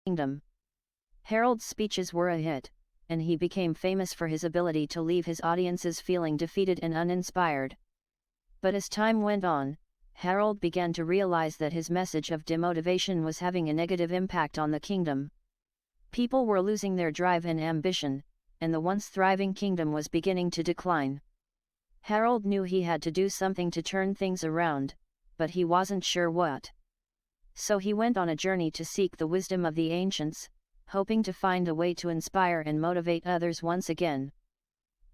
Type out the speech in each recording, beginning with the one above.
kingdom. Harold's speeches were a hit, and he became famous for his ability to leave his audiences feeling defeated and uninspired. But as time went on, Harold began to realize that his message of demotivation was having a negative impact on the kingdom. People were losing their drive and ambition, and the once thriving kingdom was beginning to decline. Harold knew he had to do something to turn things around, but he wasn't sure what. So he went on a journey to seek the wisdom of the ancients, hoping to find a way to inspire and motivate others once again.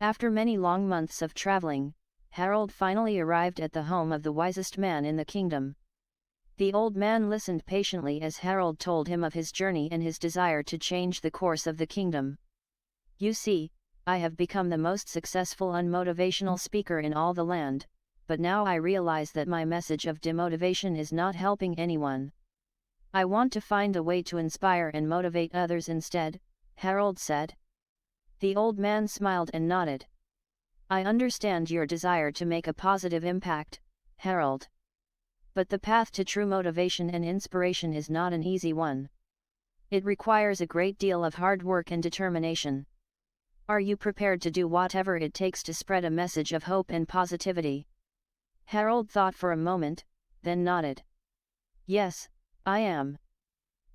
After many long months of traveling, Harold finally arrived at the home of the wisest man in the kingdom. The old man listened patiently as Harold told him of his journey and his desire to change the course of the kingdom. "You see, I have become the most successful unmotivational speaker in all the land, but now I realize that my message of demotivation is not helping anyone. I want to find a way to inspire and motivate others instead," Harold said. The old man smiled and nodded. "I understand your desire to make a positive impact, Harold. But the path to true motivation and inspiration is not an easy one. It requires a great deal of hard work and determination. Are you prepared to do whatever it takes to spread a message of hope and positivity?" Harold thought for a moment, then nodded. "Yes, I am.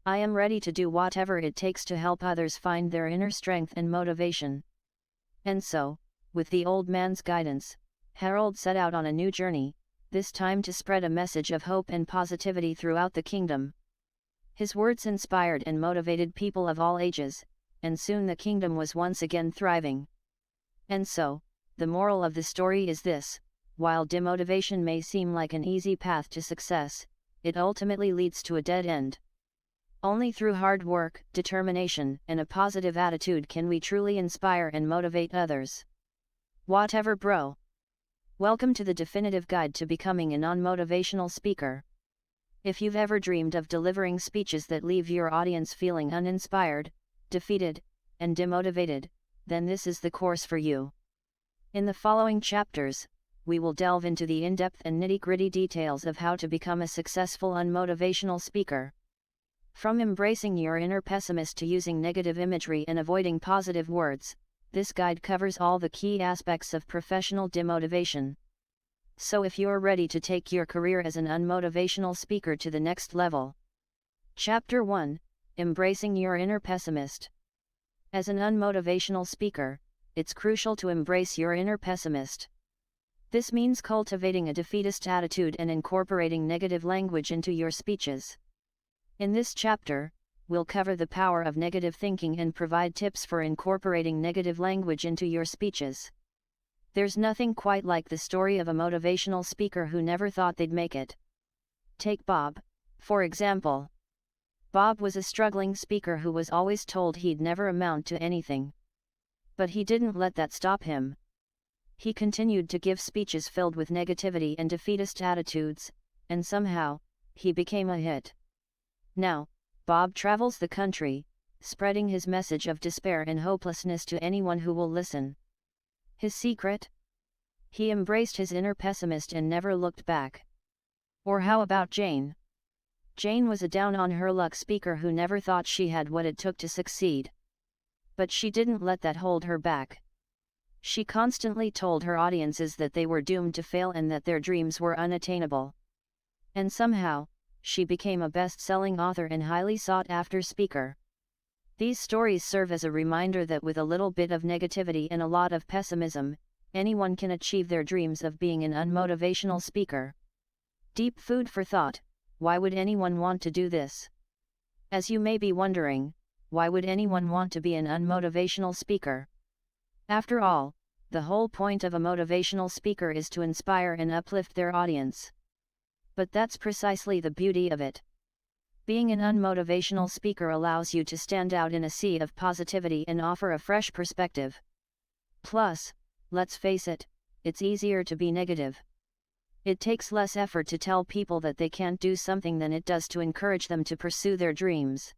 I am ready to do whatever it takes to help others find their inner strength and motivation." And so, with the old man's guidance, Harold set out on a new journey, this time to spread a message of hope and positivity throughout the kingdom. His words inspired and motivated people of all ages, and soon the kingdom was once again thriving. And so, the moral of the story is this: while demotivation may seem like an easy path to success, it ultimately leads to a dead end. Only through hard work, determination, and a positive attitude can we truly inspire and motivate others. Whatever, bro. Welcome to the definitive guide to becoming a non-motivational speaker. If you've ever dreamed of delivering speeches that leave your audience feeling uninspired, defeated, and demotivated, then this is the course for you. In the following chapters, we will delve into the in-depth and nitty-gritty details of how to become a successful unmotivational speaker. From embracing your inner pessimist to using negative imagery and avoiding positive words, this guide covers all the key aspects of professional demotivation. So if you're ready to take your career as an unmotivational speaker to the next level. Chapter 1: Embracing your inner pessimist. As an unmotivational speaker, it's crucial to embrace your inner pessimist. This means cultivating a defeatist attitude and incorporating negative language into your speeches. In this chapter, we'll cover the power of negative thinking and provide tips for incorporating negative language into your speeches. There's nothing quite like the story of a motivational speaker who never thought they'd make it. Take Bob, for example. Bob was a struggling speaker who was always told he'd never amount to anything. But he didn't let that stop him. He continued to give speeches filled with negativity and defeatist attitudes, and somehow, he became a hit. Now, Bob travels the country, spreading his message of despair and hopelessness to anyone who will listen. His secret? He embraced his inner pessimist and never looked back. Or how about Jane? Jane was a down-on-her-luck speaker who never thought she had what it took to succeed. But she didn't let that hold her back. She constantly told her audiences that they were doomed to fail and that their dreams were unattainable. And somehow, she became a best-selling author and highly sought-after speaker. These stories serve as a reminder that with a little bit of negativity and a lot of pessimism, anyone can achieve their dreams of being an unmotivational speaker. Deep food for thought: why would anyone want to do this? As you may be wondering, why would anyone want to be an unmotivational speaker? After all, the whole point of a motivational speaker is to inspire and uplift their audience. But that's precisely the beauty of it. Being an unmotivational speaker allows you to stand out in a sea of positivity and offer a fresh perspective. Plus, let's face it, it's easier to be negative. It takes less effort to tell people that they can't do something than it does to encourage them to pursue their dreams.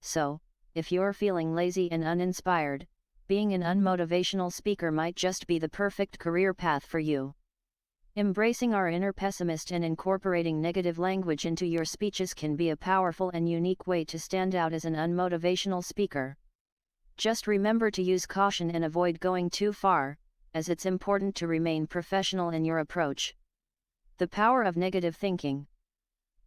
So, if you're feeling lazy and uninspired, being an unmotivational speaker might just be the perfect career path for you. Embracing our inner pessimist and incorporating negative language into your speeches can be a powerful and unique way to stand out as an unmotivational speaker. Just remember to use caution and avoid going too far, as it's important to remain professional in your approach. The power of negative thinking.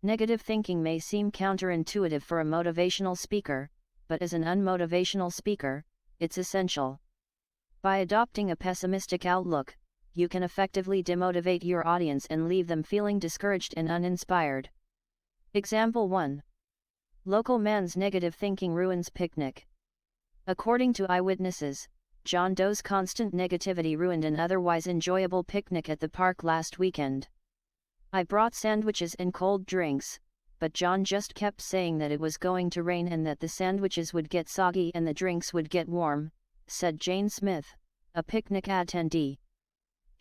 Negative thinking may seem counterintuitive for a motivational speaker, but as an unmotivational speaker, it's essential. By adopting a pessimistic outlook, you can effectively demotivate your audience and leave them feeling discouraged and uninspired. Example 1. Local man's negative thinking ruins picnic. According to eyewitnesses, John Doe's constant negativity ruined an otherwise enjoyable picnic at the park last weekend. I brought sandwiches and cold drinks, but John just kept saying that it was going to rain and that the sandwiches would get soggy and the drinks would get warm, said Jane Smith, a picnic attendee.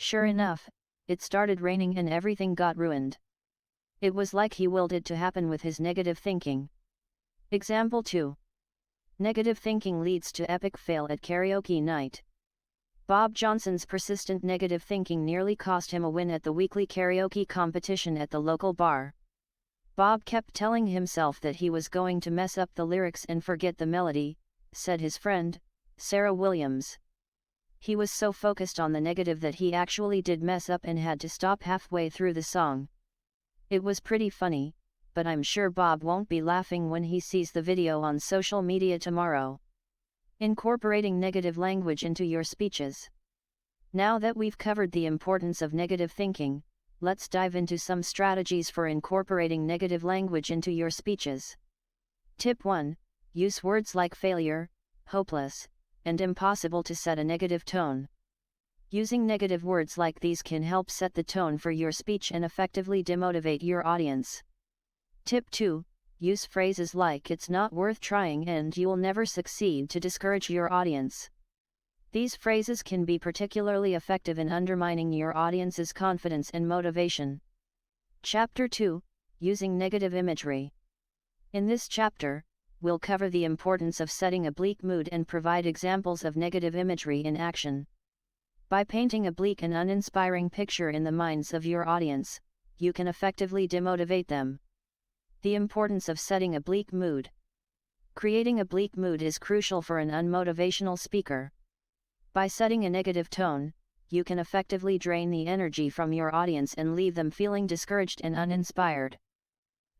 Sure enough, it started raining and everything got ruined. It was like he willed it to happen with his negative thinking. Example 2. Negative thinking leads to epic fail at karaoke night. Bob Johnson's persistent negative thinking nearly cost him a win at the weekly karaoke competition at the local bar. Bob kept telling himself that he was going to mess up the lyrics and forget the melody, said his friend, Sarah Williams. He was so focused on the negative that he actually did mess up and had to stop halfway through the song. It was pretty funny, but I'm sure Bob won't be laughing when he sees the video on social media tomorrow. Incorporating negative language into your speeches. Now that we've covered the importance of negative thinking, let's dive into some strategies for incorporating negative language into your speeches. Tip 1. Use words like failure, hopeless, and impossible to set a negative tone. Using negative words like these can help set the tone for your speech and effectively demotivate your audience. Tip 2. Use phrases like "it's not worth trying" and "you will never succeed" to discourage your audience. These phrases can be particularly effective in undermining your audience's confidence and motivation. Chapter 2. Using negative imagery. In this chapter, we'll cover the importance of setting a bleak mood and provide examples of negative imagery in action. By painting a bleak and uninspiring picture in the minds of your audience, you can effectively demotivate them. The importance of setting a bleak mood. Creating a bleak mood is crucial for an unmotivational speaker. By setting a negative tone, you can effectively drain the energy from your audience and leave them feeling discouraged and uninspired.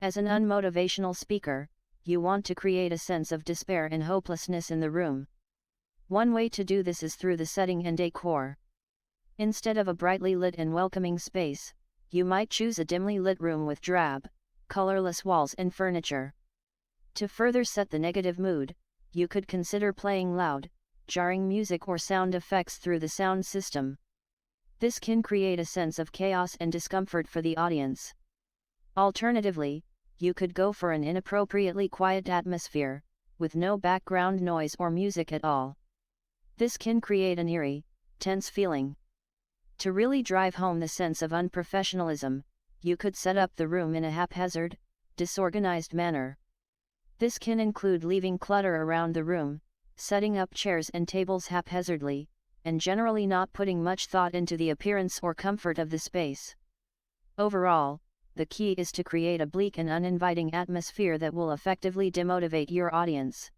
As an unmotivational speaker, you want to create a sense of despair and hopelessness in the room. One way to do this is through the setting and decor. Instead of a brightly lit and welcoming space, you might choose a dimly lit room with drab, colorless walls and furniture. To further set the negative mood, you could consider playing loud, jarring music or sound effects through the sound system. This can create a sense of chaos and discomfort for the audience. Alternatively, you could go for an inappropriately quiet atmosphere, with no background noise or music at all. This can create an eerie, tense feeling. To really drive home the sense of unprofessionalism, you could set up the room in a haphazard, disorganized manner. This can include leaving clutter around the room, setting up chairs and tables haphazardly, and generally not putting much thought into the appearance or comfort of the space. Overall, the key is to create a bleak and uninviting atmosphere that will effectively demotivate your audience.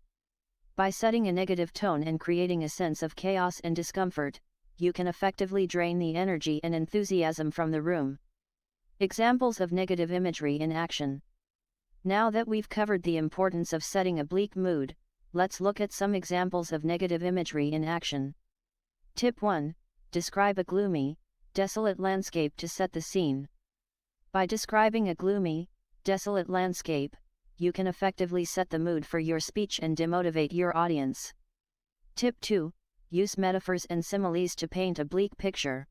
By setting a negative tone and creating a sense of chaos and discomfort, you can effectively drain the energy and enthusiasm from the room. Examples of negative imagery in action. Now that we've covered the importance of setting a bleak mood, let's look at some examples of negative imagery in action. Tip 1. Describe a gloomy, desolate landscape to set the scene. By describing a gloomy, desolate landscape, you can effectively set the mood for your speech and demotivate your audience. Tip 2. Use metaphors and similes to paint a bleak picture.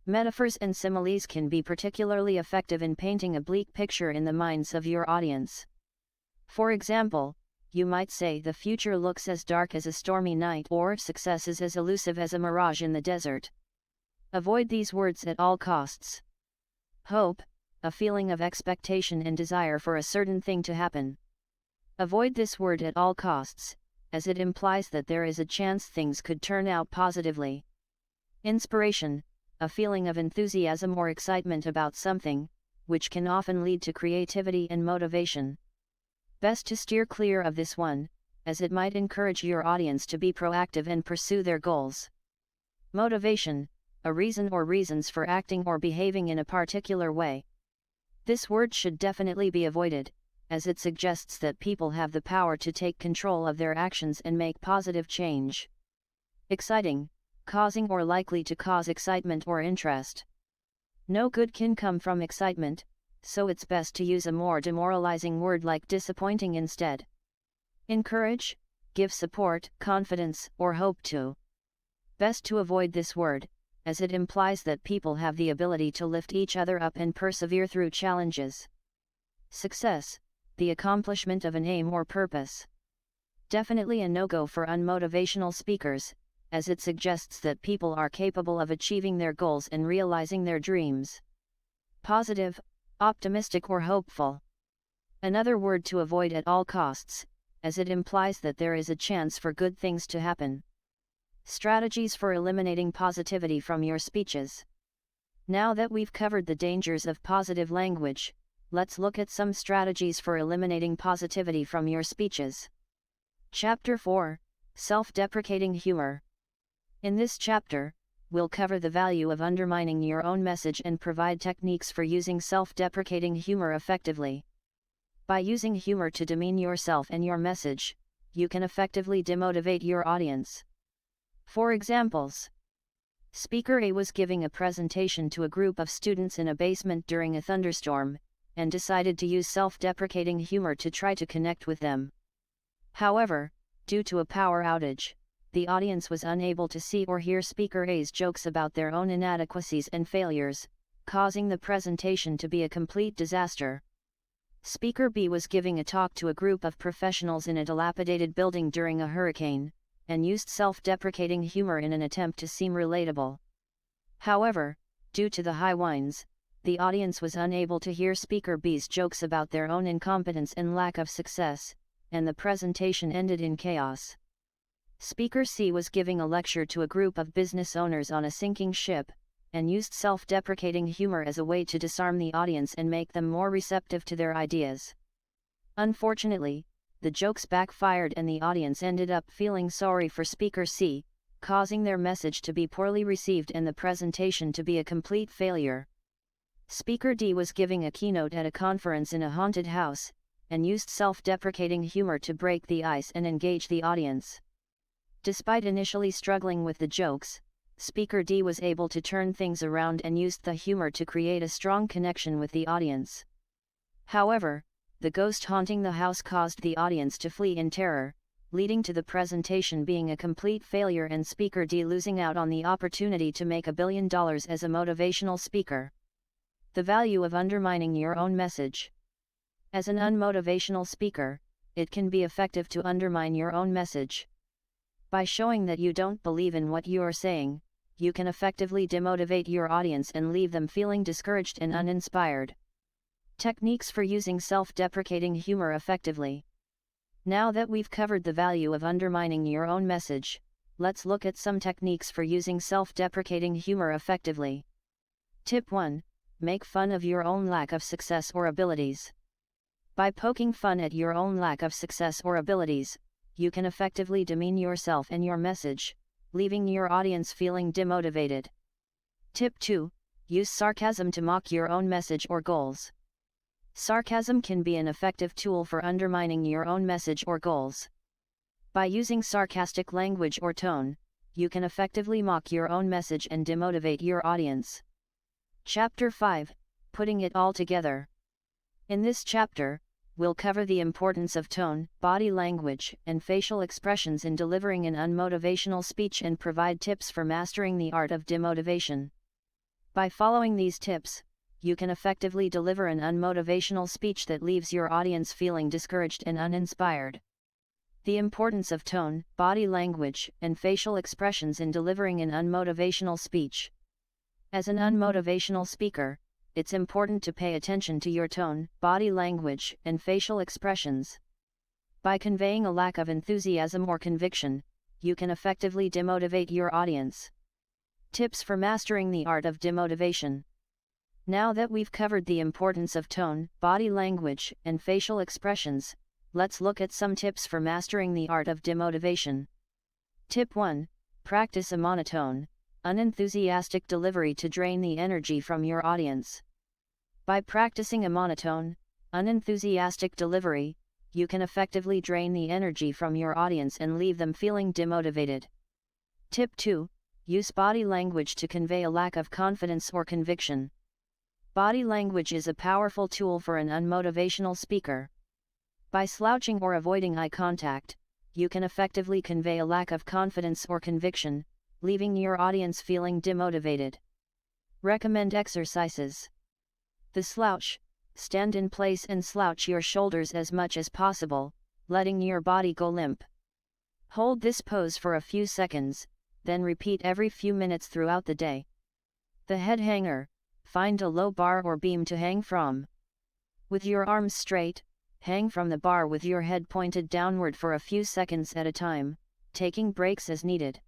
Metaphors and similes can be particularly effective in painting a bleak picture in the minds of your audience. For example, you might say the future looks as dark as a stormy night, or success is as elusive as a mirage in the desert. Avoid these words at all costs. Hope, a feeling of expectation and desire for a certain thing to happen. Avoid this word at all costs, as it implies that there is a chance things could turn out positively. Inspiration, a feeling of enthusiasm or excitement about something, which can often lead to creativity and motivation. Best to steer clear of this one, as it might encourage your audience to be proactive and pursue their goals. Motivation, a reason or reasons for acting or behaving in a particular way. This word should definitely be avoided, as it suggests that people have the power to take control of their actions and make positive change. Exciting, causing or likely to cause excitement or interest. No good can come from excitement, so it's best to use a more demoralizing word like disappointing instead. Encourage, give support, confidence, or hope to. Best to avoid this word, as it implies that people have the ability to lift each other up and persevere through challenges. Success, the accomplishment of an aim or purpose. Definitely a no-go for unmotivational speakers, as it suggests that people are capable of achieving their goals and realizing their dreams. Positive, optimistic or hopeful. Another word to avoid at all costs, as it implies that there is a chance for good things to happen. Strategies for eliminating positivity from your speeches. Now that we've covered the dangers of positive language, let's look at some strategies for eliminating positivity from your speeches. Chapter 4, Self-Deprecating Humor. In this chapter, we'll cover the value of undermining your own message and provide techniques for using self-deprecating humor effectively. By using humor to demean yourself and your message, you can effectively demotivate your audience. For examples, Speaker A was giving a presentation to a group of students in a basement during a thunderstorm, and decided to use self-deprecating humor to try to connect with them. However, due to a power outage, the audience was unable to see or hear Speaker A's jokes about their own inadequacies and failures, causing the presentation to be a complete disaster. Speaker B was giving a talk to a group of professionals in a dilapidated building during a hurricane, and used self-deprecating humor in an attempt to seem relatable. However, due to the high winds, the audience was unable to hear Speaker B's jokes about their own incompetence and lack of success, and the presentation ended in chaos. Speaker C was giving a lecture to a group of business owners on a sinking ship, and used self-deprecating humor as a way to disarm the audience and make them more receptive to their ideas. Unfortunately, the jokes backfired and the audience ended up feeling sorry for Speaker C, causing their message to be poorly received and the presentation to be a complete failure. Speaker D was giving a keynote at a conference in a haunted house, and used self-deprecating humor to break the ice and engage the audience. Despite initially struggling with the jokes, Speaker D was able to turn things around and used the humor to create a strong connection with the audience. However, the ghost haunting the house caused the audience to flee in terror, leading to the presentation being a complete failure and Speaker D losing out on the opportunity to make $1 billion as a motivational speaker. The value of undermining your own message. As an unmotivational speaker, it can be effective to undermine your own message. By showing that you don't believe in what you are saying, you can effectively demotivate your audience and leave them feeling discouraged and uninspired. Techniques for using self-deprecating humor effectively. Now that we've covered the value of undermining your own message, let's look at some techniques for using self-deprecating humor effectively. Tip 1. Make fun of your own lack of success or abilities. By poking fun at your own lack of success or abilities, you can effectively demean yourself and your message, leaving your audience feeling demotivated. Tip 2. Use sarcasm to mock your own message or goals. Sarcasm can be an effective tool for undermining your own message or goals. By using sarcastic language or tone, you can effectively mock your own message and demotivate your audience. Chapter 5. Putting it all together. In this chapter, we'll cover the importance of tone, body language, and facial expressions in delivering an unmotivational speech and provide tips for mastering the art of demotivation. By following these tips, you can effectively deliver an unmotivational speech that leaves your audience feeling discouraged and uninspired. The importance of tone, body language, and facial expressions in delivering an unmotivational speech. As an unmotivational speaker, it's important to pay attention to your tone, body language, and facial expressions. By conveying a lack of enthusiasm or conviction, you can effectively demotivate your audience. Tips for mastering the art of demotivation. Now that we've covered the importance of tone, body language, and facial expressions, let's look at some tips for mastering the art of demotivation. Tip 1. Practice a monotone, unenthusiastic delivery to drain the energy from your audience. By practicing a monotone, unenthusiastic delivery, you can effectively drain the energy from your audience and leave them feeling demotivated. Tip 2. Use body language to convey a lack of confidence or conviction. Body language is a powerful tool for an unmotivational speaker. By slouching or avoiding eye contact, you can effectively convey a lack of confidence or conviction, leaving your audience feeling demotivated. Recommend exercises. The slouch. Stand in place and slouch your shoulders as much as possible, letting your body go limp. Hold this pose for a few seconds, then repeat every few minutes throughout the day. The head hanger. Find a low bar or beam to hang from. With your arms straight, hang from the bar with your head pointed downward for a few seconds at a time, taking breaks as needed.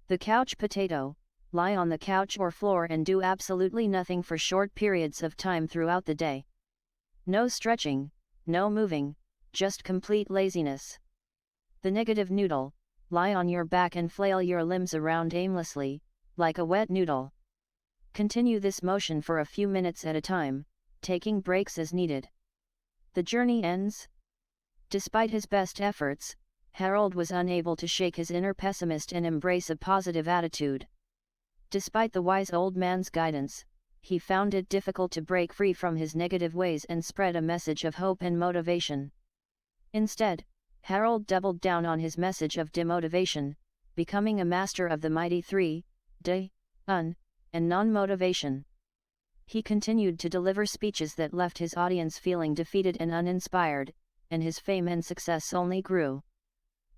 The couch potato. Lie on the couch or floor and do absolutely nothing for short periods of time throughout the day. No stretching, no moving, just complete laziness. The negative noodle. Lie on your back and flail your limbs around aimlessly, like a wet noodle. Continue this motion for a few minutes at a time, taking breaks as needed. The journey ends. Despite his best efforts, Harold was unable to shake his inner pessimist and embrace a positive attitude. Despite the wise old man's guidance, he found it difficult to break free from his negative ways and spread a message of hope and motivation. Instead, Harold doubled down on his message of demotivation, becoming a master of the mighty 3 D, Un, and non-motivation. He continued to deliver speeches that left his audience feeling defeated and uninspired, and his fame and success only grew.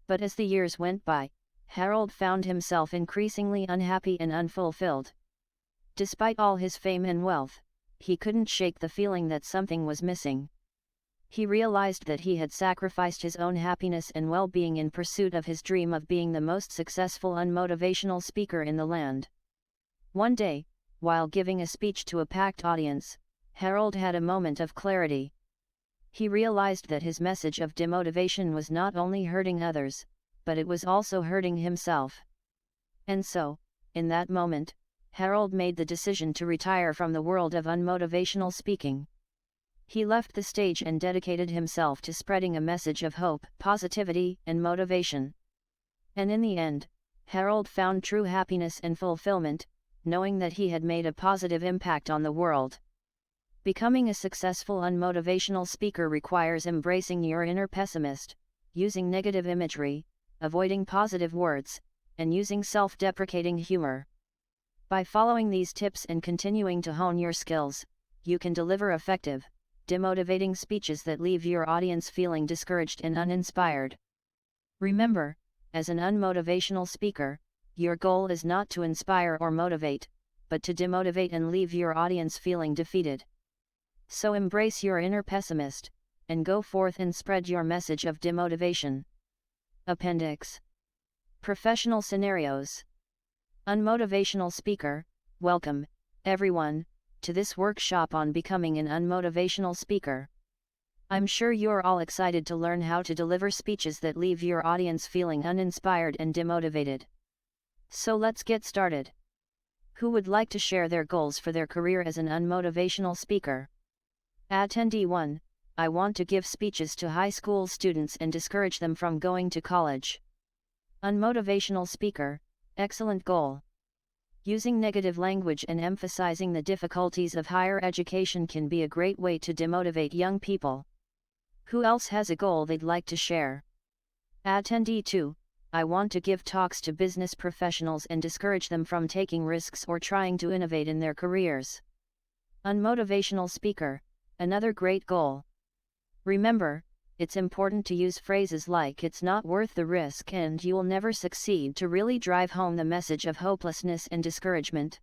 But as the years went by, Harold found himself increasingly unhappy and unfulfilled. Despite all his fame and wealth, he couldn't shake the feeling that something was missing. He realized that he had sacrificed his own happiness and well-being in pursuit of his dream of being the most successful unmotivational speaker in the land. One day, while giving a speech to a packed audience, Harold had a moment of clarity. He realized that his message of demotivation was not only hurting others, but it was also hurting himself. And so, in that moment, Harold made the decision to retire from the world of unmotivational speaking. He left the stage and dedicated himself to spreading a message of hope, positivity, and motivation. And in the end, Harold found true happiness and fulfillment, knowing that he had made a positive impact on the world. Becoming a successful unmotivational speaker requires embracing your inner pessimist, using negative imagery, avoiding positive words, and using self-deprecating humor. By following these tips and continuing to hone your skills, you can deliver effective, demotivating speeches that leave your audience feeling discouraged and uninspired. Remember, as an unmotivational speaker, your goal is not to inspire or motivate, but to demotivate and leave your audience feeling defeated. So embrace your inner pessimist, and go forth and spread your message of demotivation. Appendix. Professional scenarios. Unmotivational speaker. Welcome, everyone, to this workshop on becoming an unmotivational speaker. I'm sure you're all excited to learn how to deliver speeches that leave your audience feeling uninspired and demotivated. So let's get started. Who would like to share their goals for their career as an unmotivational speaker? Attendee 1. I want to give speeches to high school students and discourage them from going to college. Unmotivational speaker. Excellent goal. Using negative language and emphasizing the difficulties of higher education can be a great way to demotivate young people. Who else has a goal they'd like to share? Attendee 2. I want to give talks to business professionals and discourage them from taking risks or trying to innovate in their careers. Unmotivational speaker. Another great goal. Remember, it's important to use phrases like "it's not worth the risk" and "you will never succeed" to really drive home the message of hopelessness and discouragement.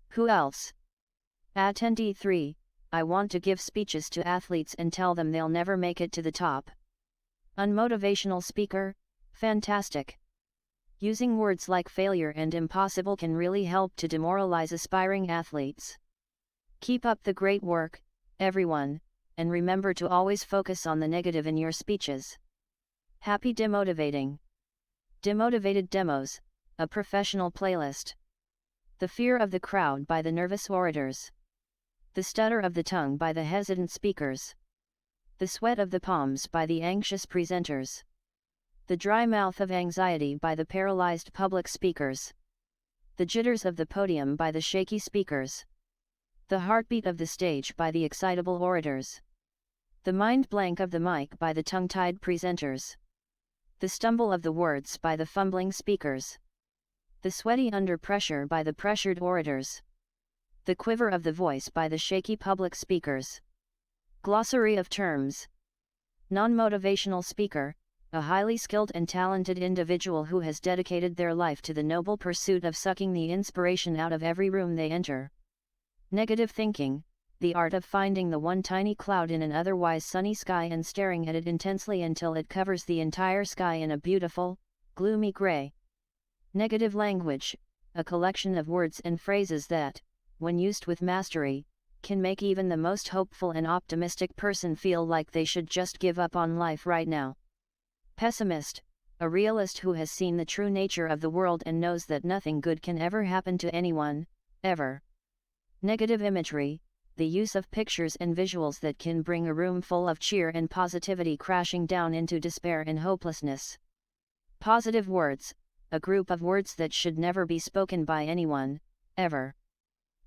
Who else? Attendee 3. I want to give speeches to athletes and tell them they'll never make it to the top. Unmotivational speaker. Fantastic. Using words like failure and impossible can really help to demoralize aspiring athletes. Keep up the great work, everyone, and remember to always focus on the negative in your speeches. Happy demotivating! Demotivated Demos, a professional playlist. The fear of the crowd by the nervous orators. The stutter of the tongue by the hesitant speakers. The sweat of the palms by the anxious presenters. The dry mouth of anxiety by the paralyzed public speakers. The jitters of the podium by the shaky speakers. The heartbeat of the stage by the excitable orators. The mind blank of the mic by the tongue-tied presenters. The stumble of the words by the fumbling speakers. The sweaty under pressure by the pressured orators. The quiver of the voice by the shaky public speakers. Glossary of terms. Non-motivational speaker, a highly skilled and talented individual who has dedicated their life to the noble pursuit of sucking the inspiration out of every room they enter. Negative thinking, the art of finding the one tiny cloud in an otherwise sunny sky and staring at it intensely until it covers the entire sky in a beautiful, gloomy gray. Negative language, a collection of words and phrases that, when used with mastery, can make even the most hopeful and optimistic person feel like they should just give up on life right now. Pessimist, a realist who has seen the true nature of the world and knows that nothing good can ever happen to anyone, ever. Negative imagery, the use of pictures and visuals that can bring a room full of cheer and positivity crashing down into despair and hopelessness. Positive words, a group of words that should never be spoken by anyone, ever.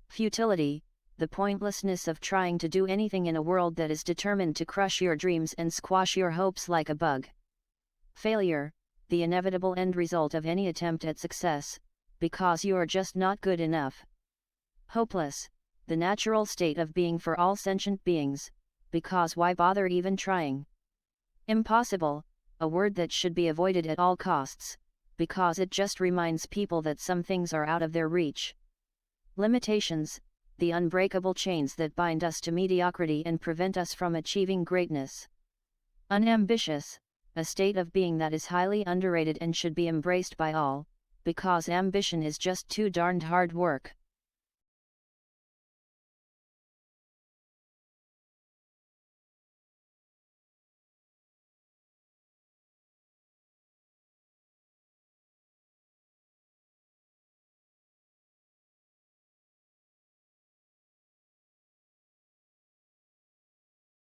Futility, the pointlessness of trying to do anything in a world that is determined to crush your dreams and squash your hopes like a bug. Failure, the inevitable end result of any attempt at success, because you are just not good enough. Hopeless, the natural state of being for all sentient beings, because why bother even trying? Impossible, a word that should be avoided at all costs, because it just reminds people that some things are out of their reach. Limitations, the unbreakable chains that bind us to mediocrity and prevent us from achieving greatness. Unambitious, a state of being that is highly underrated and should be embraced by all, because ambition is just too darned hard work.